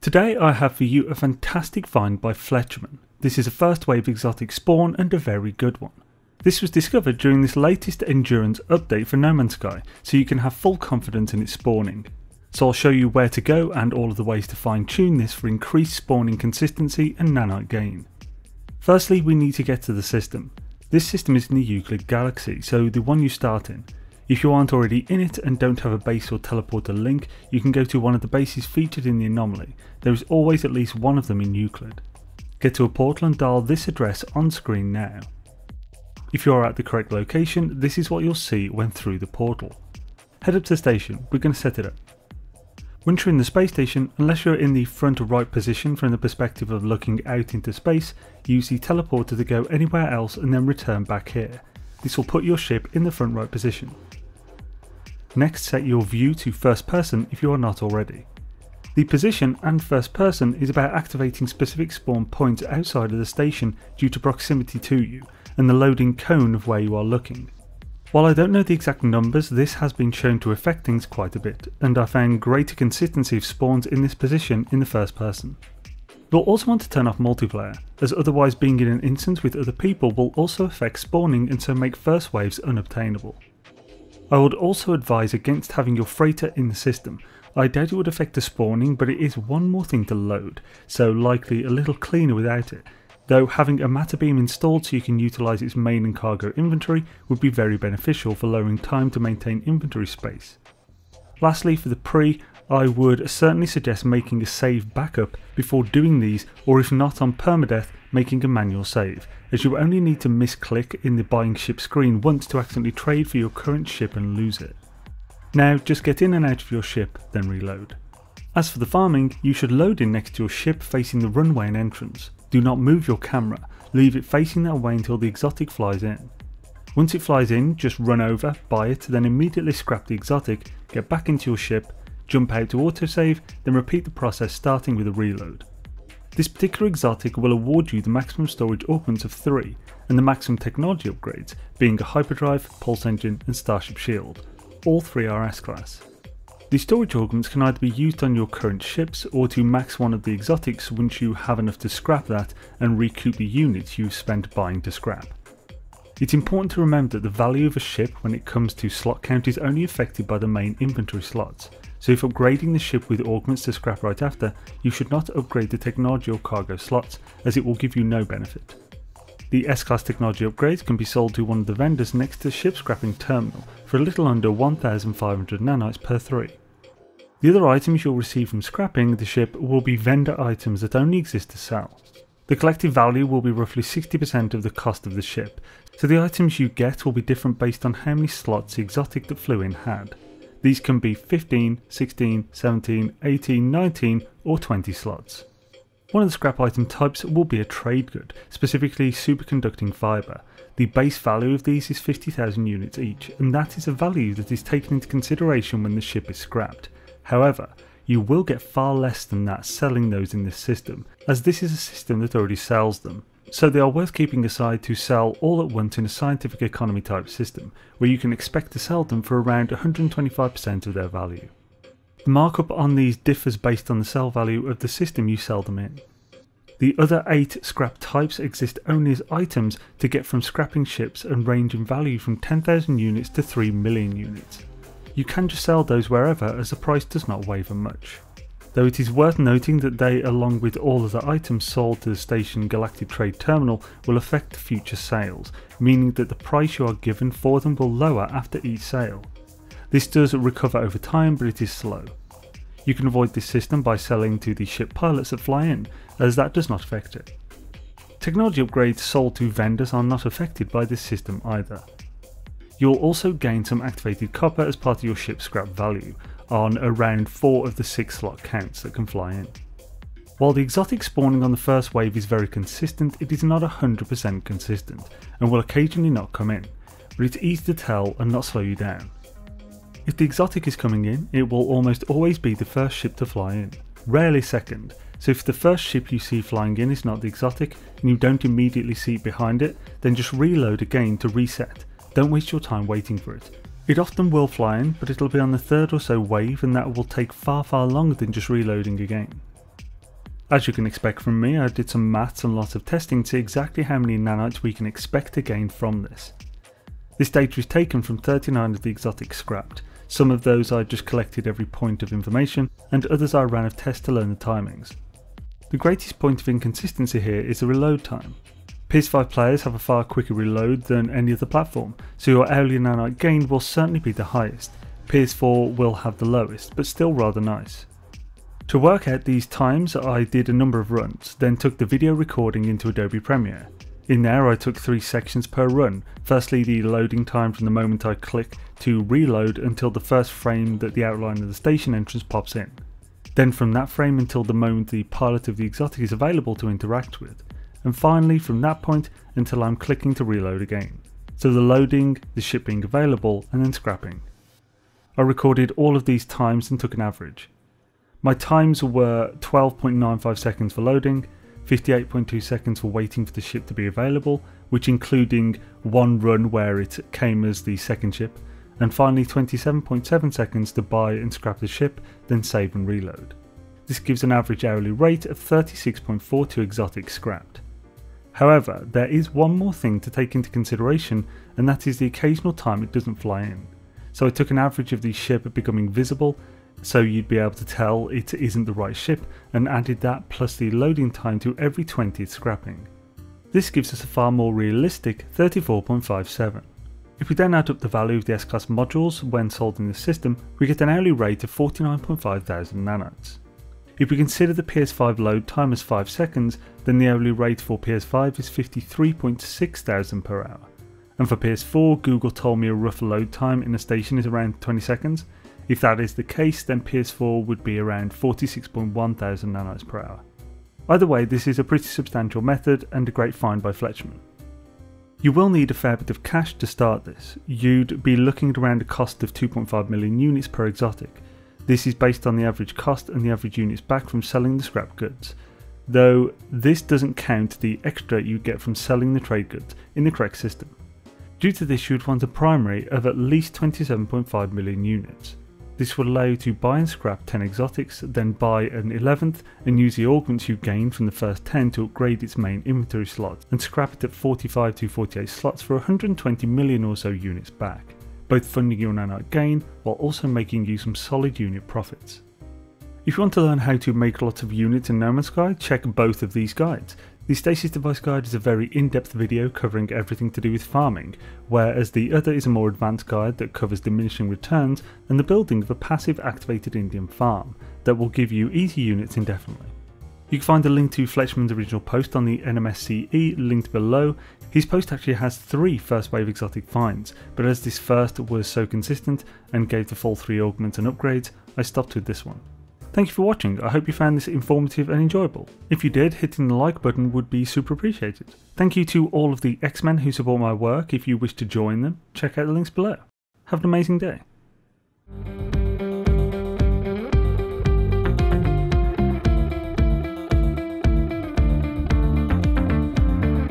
Today I have for you a fantastic find by Fletcherman. This is a first wave exotic spawn and a very good one. This was discovered during this latest endurance update for No Man's Sky, so you can have full confidence in its spawning. So I'll show you where to go and all of the ways to fine tune this for increased spawning consistency and nanite gain. Firstly, we need to get to the system. This system is in the Euclid galaxy, so the one you start in. If you aren't already in it and don't have a base or teleporter link, you can go to one of the bases featured in the anomaly. There is always at least one of them in Euclid. Get to a portal and dial this address on screen now. If you are at the correct location, this is what you'll see when through the portal. Head up to the station, we're going to set it up. Once you're in the space station, unless you're in the front or right position from the perspective of looking out into space, use the teleporter to go anywhere else and then return back here. This will put your ship in the front right position. Next, set your view to first person if you are not already. The position and first person is about activating specific spawn points outside of the station due to proximity to you and the loading cone of where you are looking. While I don't know the exact numbers, this has been shown to affect things quite a bit, and I found greater consistency of spawns in this position in the first person. You'll also want to turn off multiplayer, as otherwise being in an instance with other people will also affect spawning and so make first waves unobtainable. I would also advise against having your freighter in the system. I doubt it would affect the spawning, but it is one more thing to load, so likely a little cleaner without it. Though having a matter beam installed so you can utilise its main and cargo inventory would be very beneficial for lowering time to maintain inventory space. Lastly, for the pre, I would certainly suggest making a save backup before doing these, or if not on permadeath, making a manual save, as you only need to misclick in the buying ship screen once to accidentally trade for your current ship and lose it. Now just get in and out of your ship, then reload. As for the farming, you should load in next to your ship facing the runway and entrance. Do not move your camera, leave it facing that way until the exotic flies in. Once it flies in, just run over, buy it, then immediately scrap the exotic, get back into your ship, jump out to autosave, then repeat the process starting with a reload. This particular exotic will award you the maximum storage augments of 3, and the maximum technology upgrades, being a hyperdrive, pulse engine and starship shield. All 3 are S-class. The storage augments can either be used on your current ships or to max one of the exotics once you have enough to scrap that and recoup the units you've spent buying to scrap. It's important to remember that the value of a ship when it comes to slot count is only affected by the main inventory slots, so if upgrading the ship with augments to scrap right after, you should not upgrade the technology or cargo slots, as it will give you no benefit. The S-Class technology upgrades can be sold to one of the vendors next to the ship scrapping terminal for a little under 1,500 nanites per 3. The other items you'll receive from scrapping the ship will be vendor items that only exist to sell. The collective value will be roughly 60% of the cost of the ship, so the items you get will be different based on how many slots the exotic that flew in had. These can be 15, 16, 17, 18, 19 or 20 slots. One of the scrap item types will be a trade good, specifically superconducting fibre. The base value of these is 50,000 units each, and that is a value that is taken into consideration when the ship is scrapped. However, you will get far less than that selling those in this system, as this is a system that already sells them. So they are worth keeping aside to sell all at once in a scientific economy type system, where you can expect to sell them for around 125% of their value. The markup on these differs based on the sell value of the system you sell them in. The other 8 scrap types exist only as items to get from scrapping ships and range in value from 10,000 units to 3 million units. You can just sell those wherever, as the price does not waver much. Though it is worth noting that they, along with all other items sold to the Station Galactic Trade Terminal, will affect future sales, meaning that the price you are given for them will lower after each sale. This does recover over time, but it is slow. You can avoid this system by selling to the ship pilots that fly in, as that does not affect it. Technology upgrades sold to vendors are not affected by this system either. You'll also gain some activated copper as part of your ship's scrap value, on around 4 of the 6 slot counts that can fly in. While the exotic spawning on the first wave is very consistent, it is not 100% consistent, and will occasionally not come in, but it's easy to tell and not slow you down. If the exotic is coming in, it will almost always be the first ship to fly in, rarely second, so if the first ship you see flying in is not the exotic, and you don't immediately see it behind it, then just reload again to reset. Don't waste your time waiting for it. It often will fly in, but it'll be on the 3rd or so wave, and that will take far longer than just reloading again. As you can expect from me, I did some maths and lots of testing to see exactly how many nanites we can expect to gain from this. This data is taken from 39 of the exotics scrapped. Some of those I just collected every point of information, and others I ran a test to learn the timings. The greatest point of inconsistency here is the reload time. PS5 players have a far quicker reload than any other platform, so your hourly nanite gain will certainly be the highest. PS4 will have the lowest, but still rather nice. To work out these times, I did a number of runs, then took the video recording into Adobe Premiere. In there I took 3 sections per run, firstly the loading time from the moment I click to reload until the first frame that the outline of the station entrance pops in. Then from that frame until the moment the pilot of the exotic is available to interact with. And finally from that point until I'm clicking to reload again. So the loading, the ship being available, and then scrapping. I recorded all of these times and took an average. My times were 12.95 seconds for loading, 58.2 seconds for waiting for the ship to be available, which including one run where it came as the second ship, and finally 27.7 seconds to buy and scrap the ship, then save and reload. This gives an average hourly rate of 36.42 exotics scrapped. However, there is one more thing to take into consideration, and that is the occasional time it doesn't fly in. So I took an average of the ship becoming visible, so you'd be able to tell it isn't the right ship, and added that plus the loading time to every 20th scrapping. This gives us a far more realistic 34.57. If we then add up the value of the S-Class modules when sold in the system, we get an hourly rate of 49.5 thousand nanites. If we consider the PS5 load time as 5 seconds, then the hourly rate for PS5 is 53.6 thousand per hour. And for PS4, Google told me a rough load time in a station is around 20 seconds. If that is the case, then PS4 would be around 46.1 thousand nanites per hour. Either way, this is a pretty substantial method and a great find by Fletchman. You will need a fair bit of cash to start this. You'd be looking at around a cost of 2.5 million units per exotic. This is based on the average cost and the average units back from selling the scrap goods, though this doesn't count the extra you get from selling the trade goods in the correct system. Due to this, you'd want a primary of at least 27.5 million units. This would allow you to buy and scrap 10 exotics, then buy an 11th and use the augments you gained from the first 10 to upgrade its main inventory slot, and scrap it at 45 to 48 slots for 120 million or so units back, both funding your nanite gain while also making you some solid unit profits. If you want to learn how to make lots of units in No Man's Sky, check both of these guides. The Stasis Device Guide is a very in-depth video covering everything to do with farming, whereas the other is a more advanced guide that covers diminishing returns and the building of a passive activated Indian farm that will give you easy units indefinitely. You can find a link to Fletchman's original post on the NMSCE linked below. His post actually has 3 first wave exotic finds, but as this first was so consistent and gave the full 3 augments and upgrades, I stopped with this one. Thank you for watching. I hope you found this informative and enjoyable. If you did, hitting the like button would be super appreciated. Thank you to all of the X-Men who support my work. If you wish to join them, check out the links below. Have an amazing day.